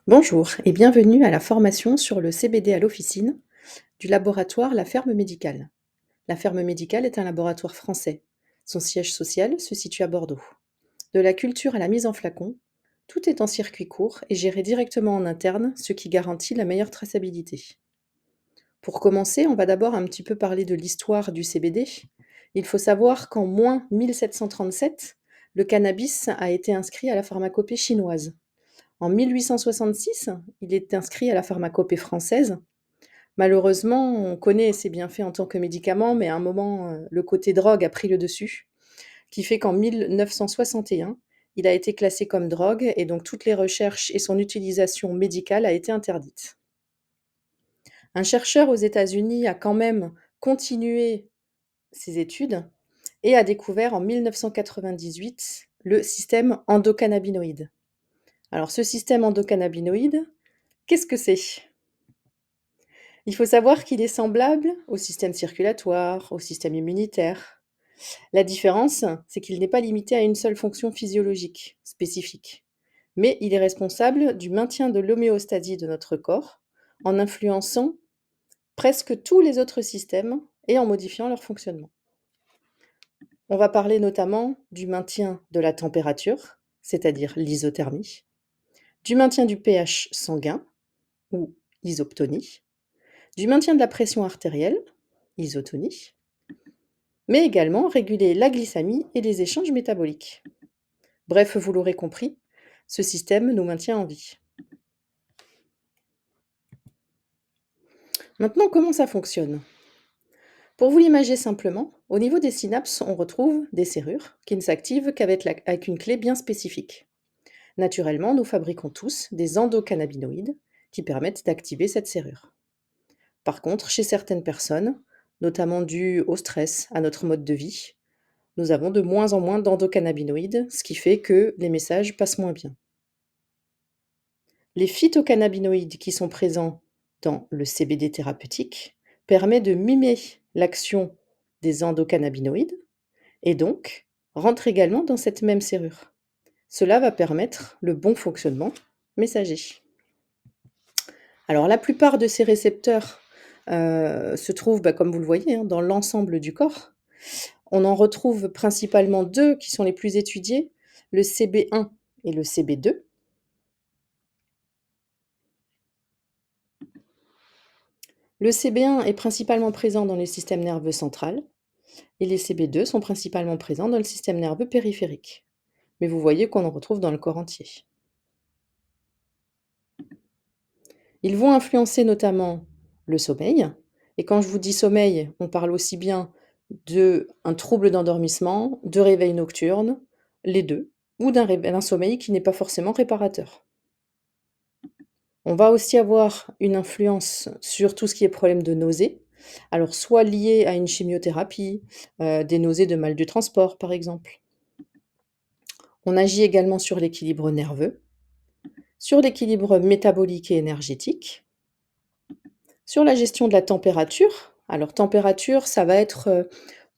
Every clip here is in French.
Bonjour et bienvenue à la formation sur le CBD à l'officine du laboratoire La Ferme Médicale. La Ferme Médicale est un laboratoire français. Son siège social se situe à Bordeaux. De la culture à la mise en flacon, tout est en circuit court et géré directement en interne, ce qui garantit la meilleure traçabilité. Pour commencer, on va d'abord un petit peu parler de l'histoire du CBD. Il faut savoir qu'en moins 1737, le cannabis a été inscrit à la pharmacopée chinoise. En 1866, il est inscrit à la pharmacopée française. Malheureusement, on connaît ses bienfaits en tant que médicament, mais à un moment, le côté drogue a pris le dessus, qui fait qu'en 1961, il a été classé comme drogue et donc toutes les recherches et son utilisation médicale a été interdite. Un chercheur aux États-Unis a quand même continué ses études et a découvert en 1998 le système endocannabinoïde. Alors ce système endocannabinoïde, qu'est-ce que c'est? Il faut savoir qu'il est semblable au système circulatoire, au système immunitaire. La différence, c'est qu'il n'est pas limité à une seule fonction physiologique spécifique, mais il est responsable du maintien de l'homéostasie de notre corps en influençant presque tous les autres systèmes et en modifiant leur fonctionnement. On va parler notamment du maintien de la température, c'est-à-dire l'isothermie, du maintien du pH sanguin ou isoptonie, du maintien de la pression artérielle, isotonie, mais également réguler la glycémie et les échanges métaboliques. Bref, vous l'aurez compris, ce système nous maintient en vie. Maintenant, comment ça fonctionne? Pour vous l'imager simplement, au niveau des synapses, on retrouve des serrures qui ne s'activent qu'avec une clé bien spécifique. Naturellement, nous fabriquons tous des endocannabinoïdes qui permettent d'activer cette serrure. Par contre, chez certaines personnes, notamment dû au stress, à notre mode de vie, nous avons de moins en moins d'endocannabinoïdes, ce qui fait que les messages passent moins bien. Les phytocannabinoïdes qui sont présents dans le CBD thérapeutique permettent de mimer l'action des endocannabinoïdes et donc rentrent également dans cette même serrure. Cela va permettre le bon fonctionnement messager. Alors la plupart de ces récepteurs se trouvent, comme vous le voyez, hein, dans l'ensemble du corps. On en retrouve principalement 2 qui sont les plus étudiés, le CB1 et le CB2. Le CB1 est principalement présent dans le système nerveux central et les CB2 sont principalement présents dans le système nerveux périphérique. Mais vous voyez qu'on en retrouve dans le corps entier. Ils vont influencer notamment le sommeil et quand je vous dis sommeil, on parle aussi bien d'un trouble d'endormissement, de réveil nocturne, les 2, ou d'un sommeil qui n'est pas forcément réparateur. On va aussi avoir une influence sur tout ce qui est problème de nausées, alors soit lié à une chimiothérapie, des nausées de mal du transport par exemple. On agit également sur l'équilibre nerveux, sur l'équilibre métabolique et énergétique, sur la gestion de la température. Alors température, ça va être,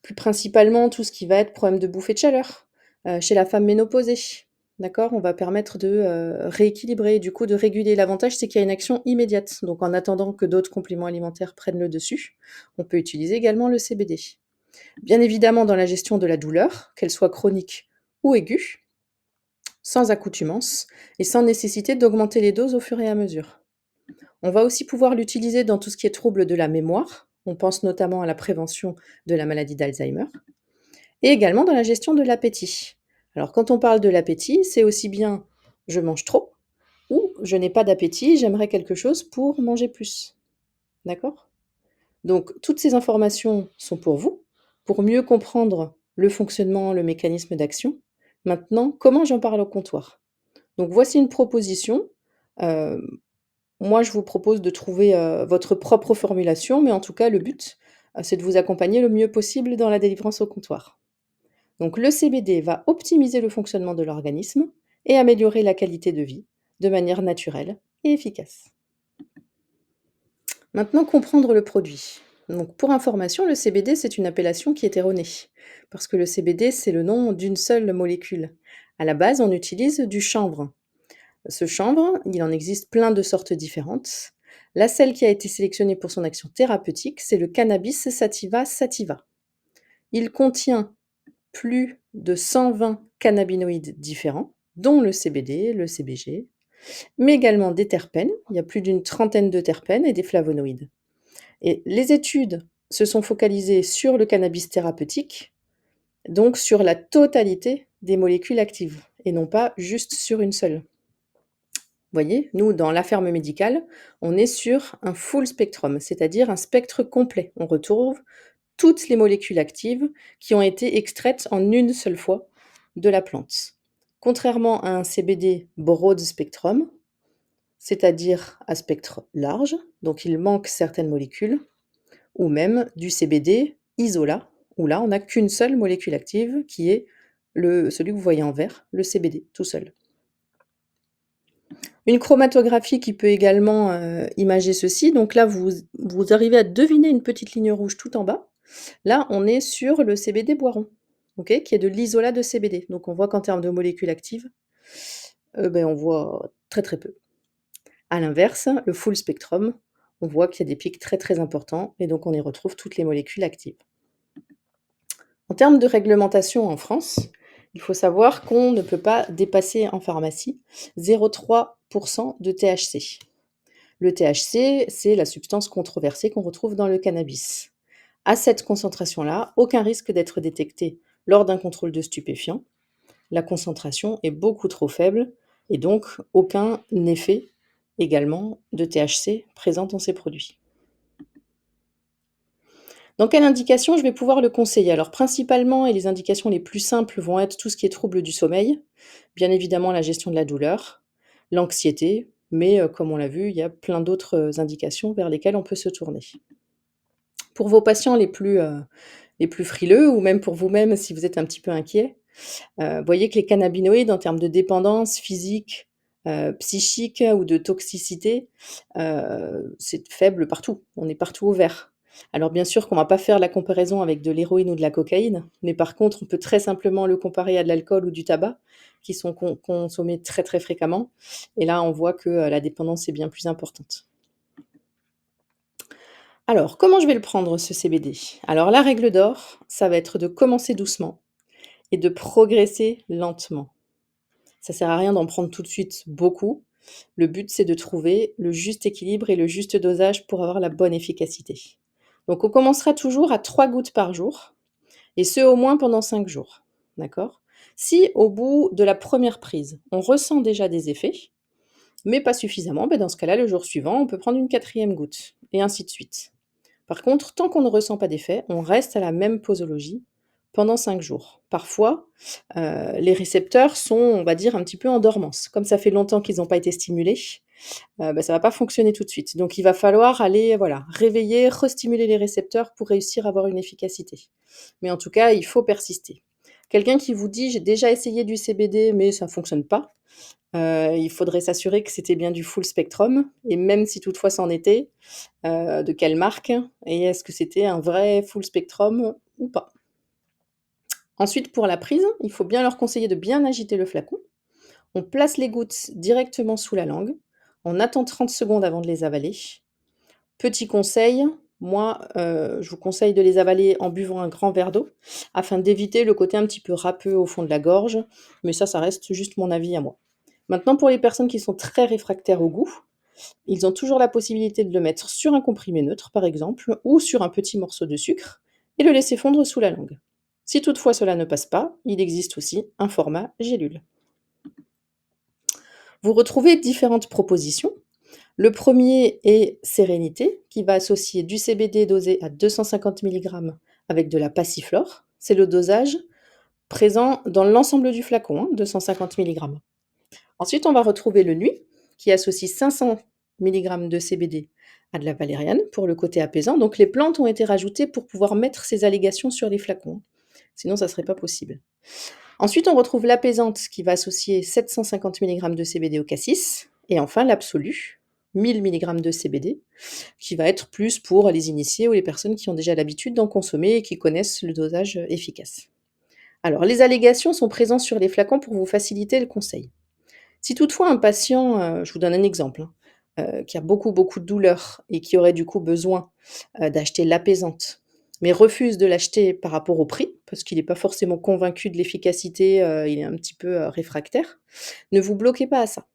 plus principalement tout ce qui va être problème de bouffée de chaleur, chez la femme ménopausée. D'accord? On va permettre de, rééquilibrer, du coup de réguler. L'avantage, c'est qu'il y a une action immédiate. Donc en attendant que d'autres compléments alimentaires prennent le dessus, on peut utiliser également le CBD. Bien évidemment dans la gestion de la douleur, qu'elle soit chronique ou aiguë, sans accoutumance et sans nécessité d'augmenter les doses au fur et à mesure. On va aussi pouvoir l'utiliser dans tout ce qui est trouble de la mémoire. On pense notamment à la prévention de la maladie d'Alzheimer et également dans la gestion de l'appétit. Alors quand on parle de l'appétit, c'est aussi bien je mange trop ou je n'ai pas d'appétit, j'aimerais quelque chose pour manger plus. D'accord? Donc toutes ces informations sont pour vous, pour mieux comprendre le fonctionnement, le mécanisme d'action. Maintenant, comment j'en parle au comptoir? Donc voici une proposition. Heu, Moi je vous propose de trouver, votre propre formulation, mais en tout cas le but, c'est de vous accompagner le mieux possible dans la délivrance au comptoir. Donc le CBD va optimiser le fonctionnement de l'organisme et améliorer la qualité de vie de manière naturelle et efficace. Maintenant, comprendre le produit. Donc pour information, le CBD, c'est une appellation qui est erronée, parce que le CBD, c'est le nom d'une seule molécule. À la base, on utilise du chanvre. Ce chanvre, il en existe plein de sortes différentes. Là, celle qui a été sélectionnée pour son action thérapeutique, c'est le Cannabis sativa sativa. Il contient plus de 120 cannabinoïdes différents, dont le CBD, le CBG, mais également des terpènes. Il y a plus d'une trentaine de terpènes et des flavonoïdes. Et les études se sont focalisées sur le cannabis thérapeutique, donc sur la totalité des molécules actives, et non pas juste sur une seule. Vous voyez, nous, dans la ferme médicale, on est sur un full spectrum, c'est-à-dire un spectre complet. On retrouve toutes les molécules actives qui ont été extraites en une seule fois de la plante. Contrairement à un CBD broad spectrum, c'est-à-dire à spectre large, donc il manque certaines molécules, ou même du CBD isolat, où là on n'a qu'une seule molécule active qui est celui que vous voyez en vert, le CBD tout seul. Une chromatographie qui peut également imager ceci, donc là vous arrivez à deviner une petite ligne rouge tout en bas. Là on est sur le CBD boiron, ok, qui est de l'isolat de CBD. Donc on voit qu'en termes de molécules actives, on voit très très peu. À l'inverse, le full spectrum, on voit qu'il y a des pics très très importants et donc on y retrouve toutes les molécules actives. En termes de réglementation en France, il faut savoir qu'on ne peut pas dépasser en pharmacie 0,3% de THC. Le THC, c'est la substance controversée qu'on retrouve dans le cannabis. À cette concentration-là, aucun risque d'être détecté lors d'un contrôle de stupéfiants. La concentration est beaucoup trop faible et donc aucun effet également de THC présent dans ces produits. Dans quelle indication je vais pouvoir le conseiller? Alors principalement, et les indications les plus simples vont être tout ce qui est troubles du sommeil, bien évidemment la gestion de la douleur, l'anxiété, mais comme on l'a vu, il y a plein d'autres indications vers lesquelles on peut se tourner. Pour vos patients les plus frileux ou même pour vous-même si vous êtes un petit peu inquiet, voyez que les cannabinoïdes en termes de dépendance physique, psychique ou de toxicité, c'est faible partout. On est partout au vert. Alors bien sûr qu'on va pas faire la comparaison avec de l'héroïne ou de la cocaïne, mais par contre, on peut très simplement le comparer à de l'alcool ou du tabac qui sont consommés très, très fréquemment et là, on voit que, la dépendance est bien plus importante. Alors, comment je vais le prendre ce CBD? Alors la règle d'or, ça va être de commencer doucement et de progresser lentement. Ça sert à rien d'en prendre tout de suite beaucoup. Le but, c'est de trouver le juste équilibre et le juste dosage pour avoir la bonne efficacité. Donc on commencera toujours à 3 gouttes par jour et ce au moins pendant 5 jours. D'accord? Si au bout de la première prise, on ressent déjà des effets, mais pas suffisamment, dans ce cas-là, le jour suivant, on peut prendre une quatrième goutte et ainsi de suite. Par contre, tant qu'on ne ressent pas d'effet, on reste à la même posologie pendant 5 jours. Parfois, les récepteurs sont, on va dire, un petit peu en dormance. Comme ça fait longtemps qu'ils n'ont pas été stimulés, ça va pas fonctionner tout de suite. Donc il va falloir aller, voilà, réveiller, restimuler les récepteurs pour réussir à avoir une efficacité. Mais en tout cas, il faut persister. Quelqu'un qui vous dit: «J'ai déjà essayé du CBD, mais ça ne fonctionne pas», il faudrait s'assurer que c'était bien du full spectrum et même si toutefois c'en était, de quelle marque et est-ce que c'était un vrai full spectrum ou pas? Ensuite, pour la prise, il faut bien leur conseiller de bien agiter le flacon. On place les gouttes directement sous la langue. On attend 30 secondes avant de les avaler. Petit conseil, moi, je vous conseille de les avaler en buvant un grand verre d'eau afin d'éviter le côté un petit peu râpeux au fond de la gorge, mais ça reste juste mon avis à moi. Maintenant, pour les personnes qui sont très réfractaires au goût, ils ont toujours la possibilité de le mettre sur un comprimé neutre, par exemple, ou sur un petit morceau de sucre, et le laisser fondre sous la langue. Si toutefois cela ne passe pas, il existe aussi un format gélule. Vous retrouvez différentes propositions. Le premier est Sérénité, qui va associer du CBD dosé à 250 mg avec de la passiflore. C'est le dosage présent dans l'ensemble du flacon, 250 mg. Ensuite, on va retrouver le Nuit, qui associe 500 mg de CBD à de la valériane pour le côté apaisant. Donc les plantes ont été rajoutées pour pouvoir mettre ces allégations sur les flacons. Sinon, ça ne serait pas possible. Ensuite, on retrouve l'apaisante qui va associer 750 mg de CBD au cassis. Et enfin, l'absolu, 1000 mg de CBD, qui va être plus pour les initiés ou les personnes qui ont déjà l'habitude d'en consommer et qui connaissent le dosage efficace. Alors, les allégations sont présentes sur les flacons pour vous faciliter le conseil. Si toutefois un patient, je vous donne un exemple, hein, qui a beaucoup de douleur et qui aurait du coup besoin, d'acheter l'apaisante, mais refuse de l'acheter par rapport au prix, parce qu'il n'est pas forcément convaincu de l'efficacité, il est un petit peu, réfractaire, ne vous bloquez pas à ça.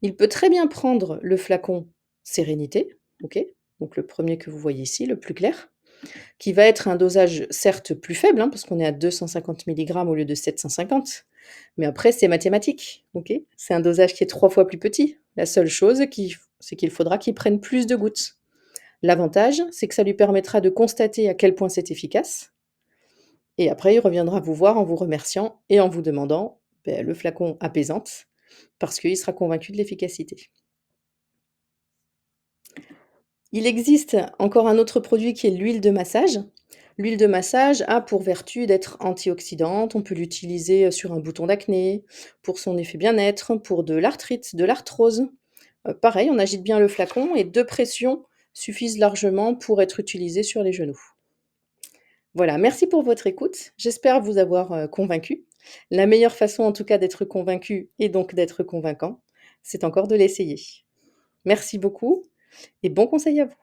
Il peut très bien prendre le flacon Sérénité, OK? Donc le premier que vous voyez ici, le plus clair, qui va être un dosage certes plus faible, hein, parce qu'on est à 250 milligrammes au lieu de 750, mais après c'est mathématique, OK? C'est un dosage qui est 3 fois plus petit. La seule chose c'est qu'il faudra qu'il prenne plus de gouttes. L'avantage, c'est que ça lui permettra de constater à quel point c'est efficace et après il reviendra vous voir en vous remerciant et en vous demandant, le flacon apaisante parce qu'il sera convaincu de l'efficacité. Il existe encore un autre produit qui est l'huile de massage. L'huile de massage a pour vertu d'être antioxydante. On peut l'utiliser sur un bouton d'acné, pour son effet bien-être, pour de l'arthrite, de l'arthrose. Pareil, on agite bien le flacon et 2 pressions suffisent largement pour être utilisées sur les genoux. Voilà, merci pour votre écoute. J'espère vous avoir, convaincu. La meilleure façon en tout cas d'être convaincu et donc d'être convaincant, c'est encore de l'essayer. Merci beaucoup et bon conseil à vous.